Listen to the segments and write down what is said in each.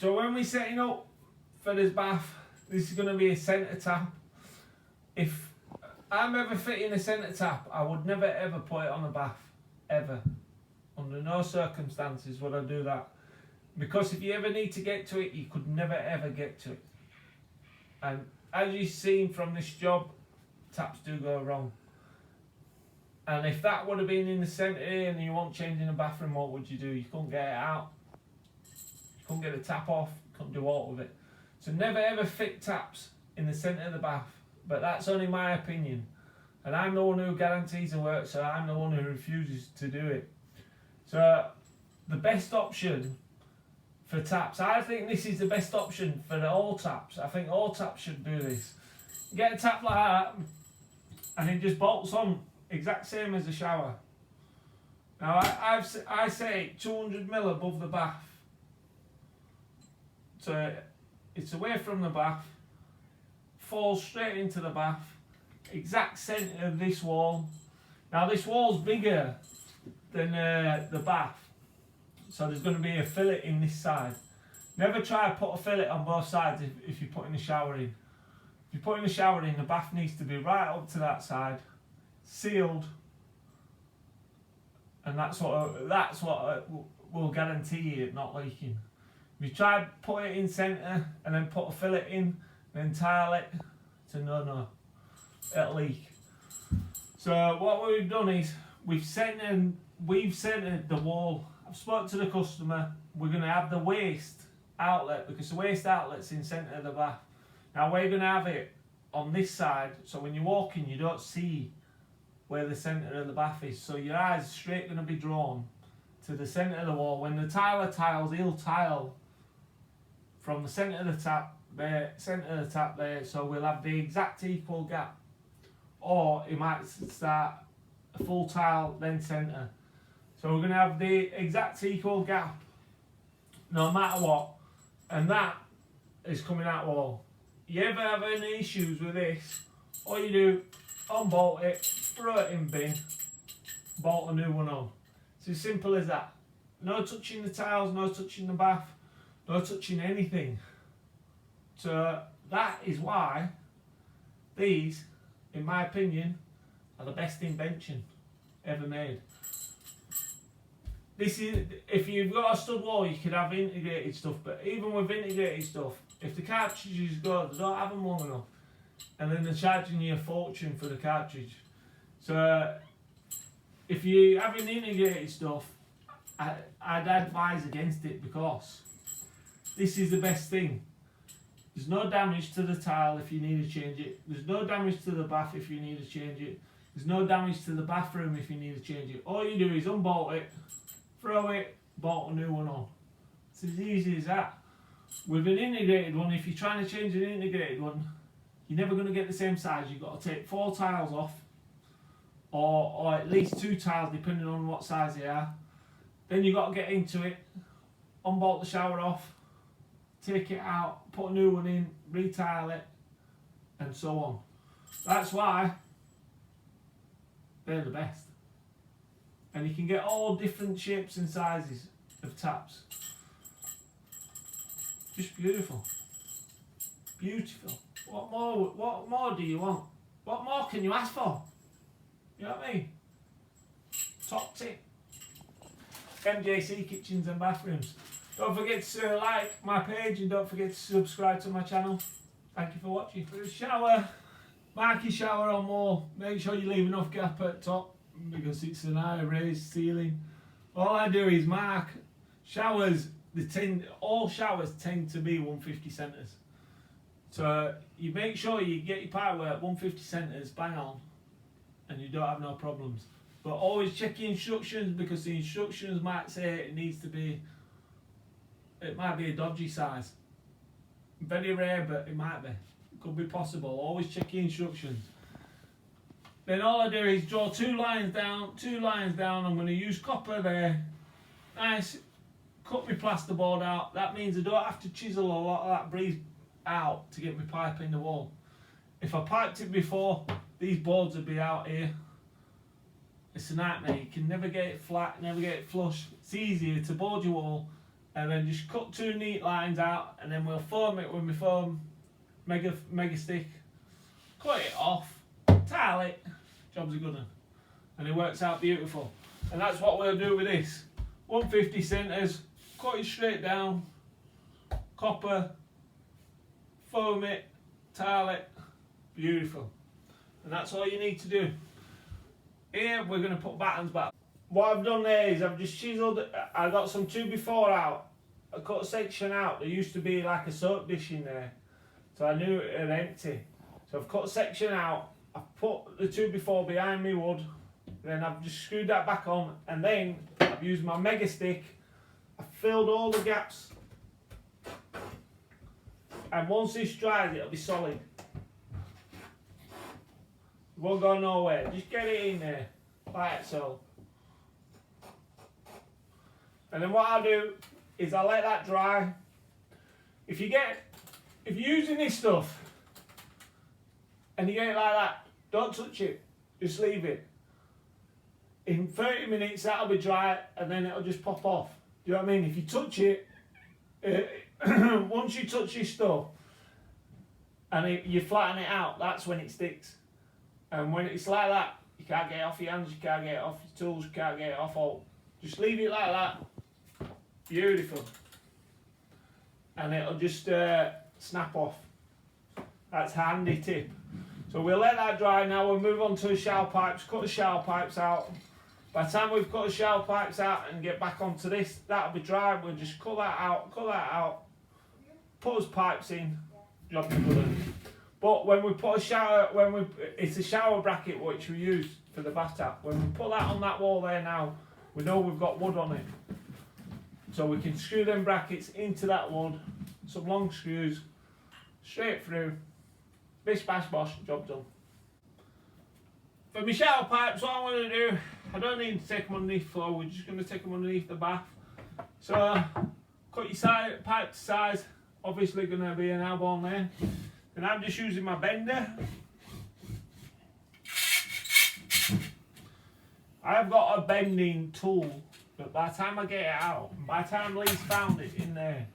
So when we're setting up for this bath, this is going to be a centre tap. If I'm ever fitting a centre tap, I would never ever put it on a bath, ever. Under no circumstances would I do that. Because if you ever need to get to it, you could never ever get to it. And as you've seen from this job, taps do go wrong. And if that would have been in the centre and you want changing the bathroom, what would you do? You couldn't get it out. You couldn't get the tap off. You couldn't do all of it. So never ever fit taps in the centre of the bath. But that's only my opinion. And I'm the one who guarantees the work, so I'm the one who refuses to do it. So the best option for taps, I think this is the best option for all taps. I think all taps should do this. Get a tap like that and it just bolts on, exact same as the shower. Now I say 200mm above the bath. So it's away from the bath, falls straight into the bath, exact centre of this wall. Now this wall's bigger than the bath, so there's going to be a fillet in this side. Never try to put a fillet on both sides if you're putting the shower in. If you're putting the shower in, the bath needs to be right up to that side, sealed, and that's what will guarantee you it not leaking. If you try to put it in centre and then put a fillet in, then tile it, it's a no-no. It'll leak. So what we've done is we've centered the wall. I've spoken to the customer. We're going to have the waste outlet, because the waste outlet's in centre of the bath. Now we're going to have it on this side, so when you're walking you don't see where the centre of the bath is. So your eyes are straight going to be drawn to the centre of the wall. When the tiler tiles, he'll tile from the centre of the tap there, so we'll have the exact equal gap. Or it might start a full tile, then centre. So we're going to have the exact equal gap, no matter what. And that is coming out wall. You ever have any issues with this, all you do, unbolt it, throw it in bin, bolt a new one on. It's as simple as that. No touching the tiles, no touching the bath, no touching anything. So that is why these, in my opinion, are the best invention ever made. This is, if you've got a stud wall, you could have integrated stuff, but even with integrated stuff, if the cartridges go, they don't have them long enough, and then they're charging you a fortune for the cartridge. So if you're having integrated stuff, I'd advise against it, because this is the best thing. There's no damage to the tile if you need to change it. There's no damage to the bath if you need to change it. There's no damage to the bathroom if you need to change it. All you do is unbolt it, throw it, bolt a new one on. It's as easy as that. With an integrated one, if you're trying to change an integrated one, you're never going to get the same size. You've got to take 4 tiles off, or at least 2 tiles depending on what size they are. Then you've got to get into it, unbolt the shower off, take it out, put a new one in, retile it, and so on. That's why they're the best. And you can get all different shapes and sizes of taps. Just beautiful. Beautiful. What more do you want? What more can you ask for? You know what I mean? Top tip. MJC Kitchens and Bathrooms. Don't forget to like my page and don't forget to subscribe to my channel. Thank you for watching. For the shower, mark your shower on wall. Make sure you leave enough gap at the top, because it's an high raised ceiling. All I do is mark showers. All showers tend to be 150 centres. So you make sure you get your pipework 150 centres bang on, and you don't have no problems. But always check your instructions, because the instructions might say it might be a dodgy size. Very rare, but it might be. It could be possible. Always check your instructions. Then all I do is draw 2 lines down, 2 lines down. I'm going to use copper there. Nice. Cut my plasterboard out. That means I don't have to chisel a lot of that breeze out to get my pipe in the wall. If I piped it before, these boards would be out here. It's a nightmare. You can never get it flat, never get it flush. It's easier to board your wall and then just cut 2 neat lines out, and then we'll foam it with my foam mega stick, cut it off, tile it, job's a good one, and it works out beautiful. And that's what we'll do with this. 150 centres, cut it straight down, copper, foam it, tile it, beautiful. And that's all you need to do. Here we're going to put battens back. What I've done there is I've just chiseled, I got some 2x4 out, I cut a section out. There used to be like a soap dish in there, so I knew it was empty. So I've cut a section out, I've put the 2x4 behind me wood, then I've just screwed that back on, and then I've used my mega stick, I've filled all the gaps, and once this dries it'll be solid. It won't go nowhere, just get it in there, like so. And then what I'll do is I'll let that dry. If you're using this stuff and you get it like that, don't touch it, just leave it. In 30 minutes that'll be dry, and then it'll just pop off. Do you know what I mean? If you touch it, once you touch this stuff and you flatten it out, that's when it sticks. And when it's like that, you can't get it off your hands, you can't get it off your tools, you can't get it off all. Just leave it like that. Beautiful. And it'll just snap off. That's a handy tip. So we'll let that dry now. We'll move on to the shower pipes, cut the shower pipes out. By the time we've cut the shower pipes out and get back onto this, that'll be dry. We'll just cut that out, put those pipes in, job done. But when we put it's a shower bracket which we use for the bath tap. When we put that on that wall there now, we know we've got wood on it. So we can screw them brackets into that wood, some long screws, straight through, bish bash bosh, job done. For my shower pipes, what I'm going to do, I don't need to take them underneath the floor, we're just going to take them underneath the bath. So, cut your pipe to size, obviously going to be an elbow on there. And I'm just using my bender. I've got a bending tool, but by the time I get it out, by the time Lee's found it in there,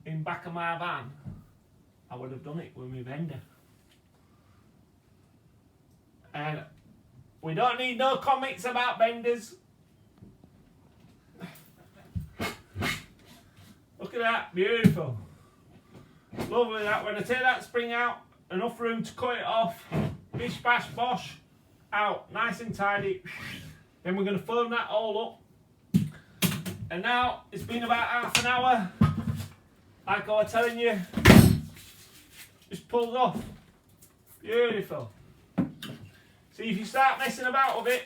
in back of my van, I would have done it with my bender. And we don't need no comments about benders. Look at that, beautiful. Lovely that. When I take that spring out, enough room to cut it off, bish bash bosh, out, nice and tidy. Then we're going to foam that all up. And now it's been about half an hour. Like I was telling you, just pulls off. Beautiful. See, if you start messing about with it,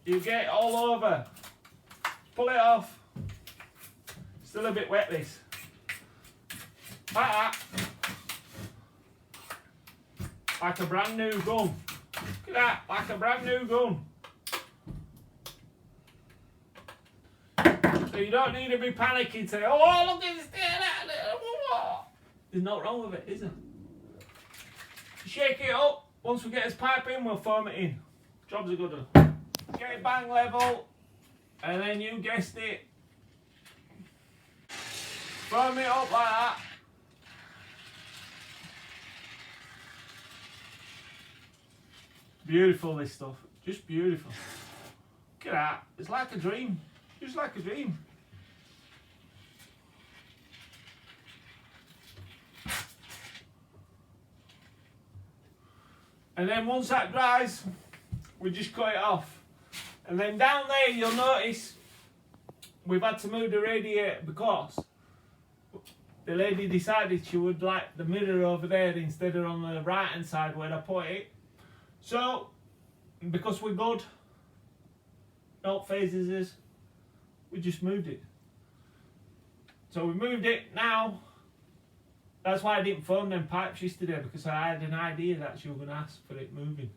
you get it all over. Pull it off. Still a bit wet this. Like that. Like a brand new gun. Look at that, like a brand new gun. So you don't need to be panicking, say, oh look at this thing. There's nothing wrong with it, is there? Shake it up. Once we get this pipe in, we'll foam it in. Job's a good one. Get it bang level, and then you guessed it. Foam it up like that. Beautiful, this stuff. Just beautiful. Look at that. It's like a dream. Just like a dream. And then once that dries, we just cut it off. And then down there you'll notice we've had to move the radiator because the lady decided she would like the mirror over there instead of on the right hand side where I put it. So, because we're good, no phases is, we just moved it. So we moved it now. That's why I didn't foam them pipes yesterday, because I had an idea that she was going to ask for it moving.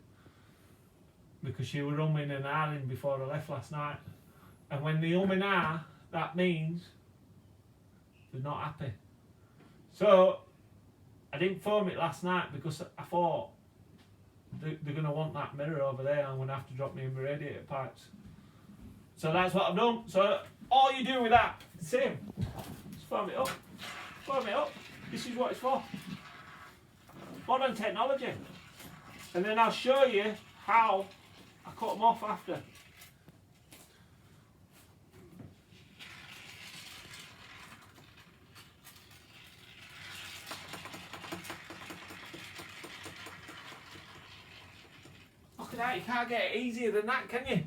Because she was umming and ahhing before I left last night. And when they um and ah, that means they're not happy. So, I didn't foam it last night because I thought they're going to want that mirror over there. I'm going to have to drop me in my radiator pipes. So that's what I've done. So all you do with that, same. Just firm it up. Firm it up. This is what it's for. Modern technology. And then I'll show you how I cut them off after. Look at that, you can't get it easier than that, can you? You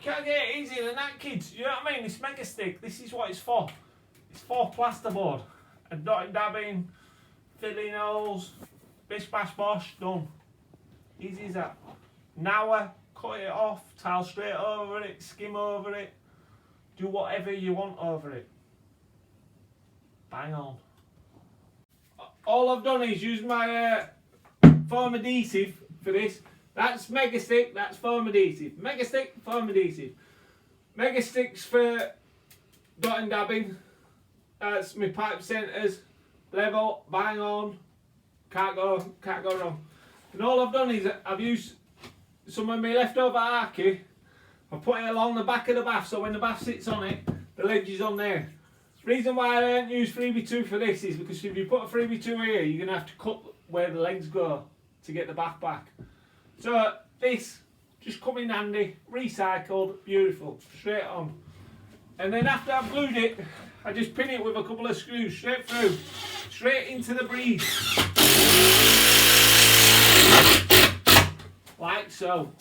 can't get it easier than that, kids. You know what I mean? This mega stick, this is what it's for. It's for plasterboard. And dotting, dabbing, filling holes, bish bash bosh, done. Easy as that. Now cut it off, tile straight over it, skim over it, do whatever you want over it. Bang on. All I've done is use my foam adhesive for this. That's mega stick, that's foam adhesive. Mega stick, foam adhesive. Mega sticks for dotting, dabbing. That's my pipe centres, level, bang on, can't go wrong. And all I've done is I've used some of my leftover arky, I've put it along the back of the bath, so when the bath sits on it, the ledge is on there. The reason why I don't use 3x2 for this is because if you put a 3x2 here, you're going to have to cut where the legs go to get the bath back. So this just come in handy, recycled, beautiful, straight on. And then after I've glued it, I just pin it with a couple of screws straight through, straight into the breeze. Like so.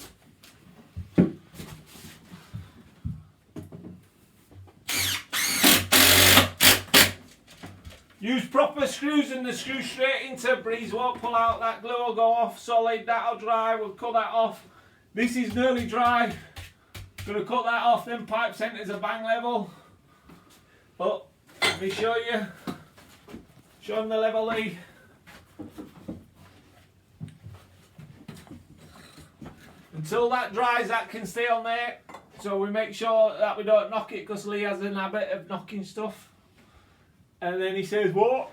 Use proper screws and the screw straight into breeze, won't pull out, that glue will go off solid, that'll dry, we'll cut that off. This is nearly dry, gonna cut that off, then pipe centres are bang level. But let me show you, show them the level lead. Until that dries, that can stay on there, so we make sure that we don't knock it, because Lee has an habit of knocking stuff. And then he says, what?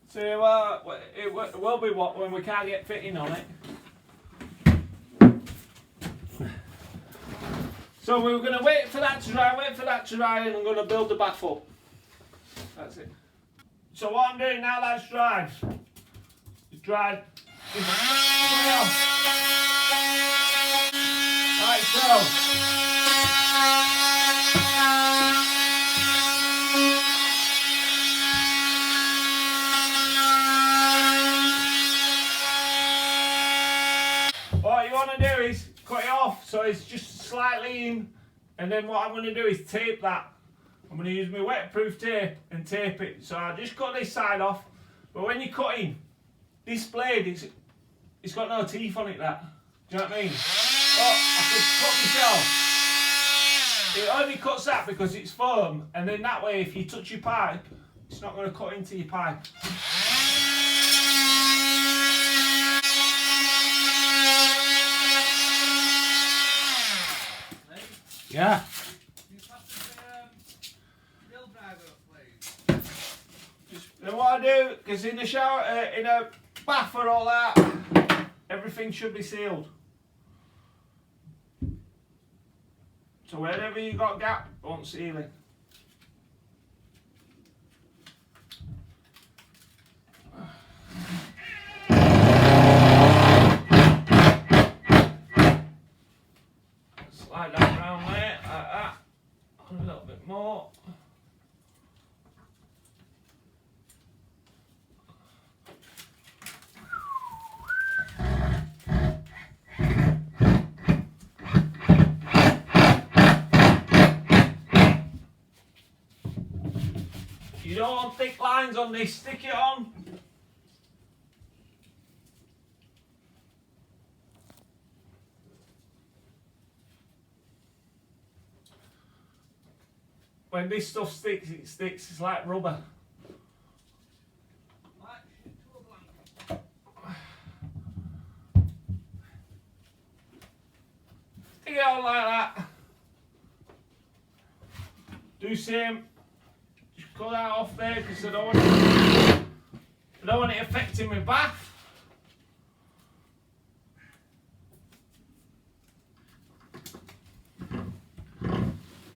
So it will be what when we can't get fitting on it. So we're going to wait for that to dry, and I'm going to build the bath up. That's it. So what I'm doing now that's dried, it's dried. Like so. What you want to do is cut it off so it's just slightly in, and then what I'm going to do is tape that. I'm going to use my wetproof tape and tape it. So I just cut this side off, but when you're cutting, this blade, it's got no teeth on it, that. Do you know what I mean? Oh, I could cut myself. It only cuts that because it's foam, and then that way if you touch your pipe, it's not going to cut into your pipe. Yeah. Then what I do, because in the shower, in a bath or all that, everything should be sealed. So wherever you got a gap, don't seal it. Slide that around there, like that. A little bit more. You don't want thick lines on this, stick it on. When this stuff sticks, it sticks, it's like rubber. Stick it on like that. Do same. Just cut that off there because I don't want it affecting my bath.